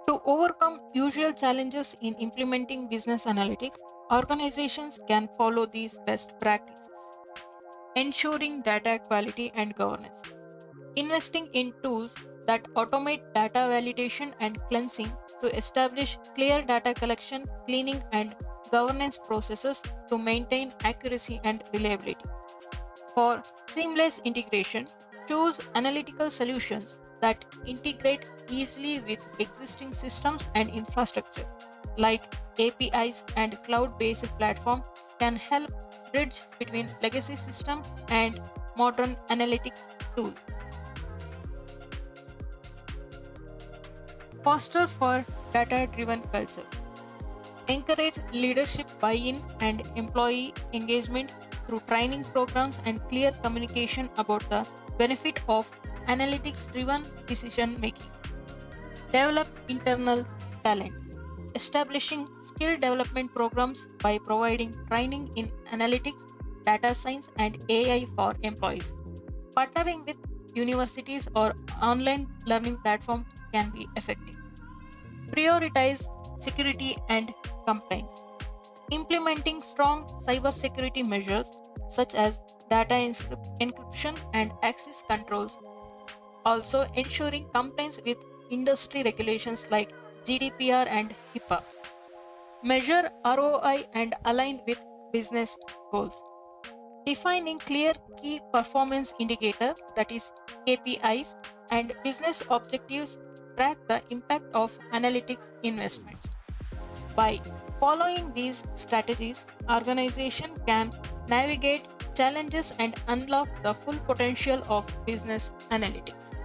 To overcome usual challenges in implementing business analytics, organizations can follow these best practices. Ensuring data quality and governance. Investing in tools that automate data validation and cleansing to establish clear data collection, cleaning, and governance processes to maintain accuracy and reliability. For seamless integration, choose analytical solutions that integrate easily with existing systems and infrastructure, like APIs and cloud based platform can help bridge between legacy system and modern analytics tools. Foster for data driven culture. Encourage leadership buy in and employee engagement through training programs and clear communication about the benefit of analytics driven decision making. Develop internal talent. Establishing skill development programs by providing training in analytics, data science, and AI for employees. Partnering with universities or online learning platforms can be effective. Prioritize security and compliance. Implementing strong cybersecurity measures such as data encryption and access controls, also ensuring compliance with industry regulations like GDPR and HIPAA. Measure ROI and align with business goals. Defining clear key performance indicator that is KPIs and business objectives track the impact of analytics investments. By following these strategies, organization can navigate challenges and unlock the full potential of business analytics.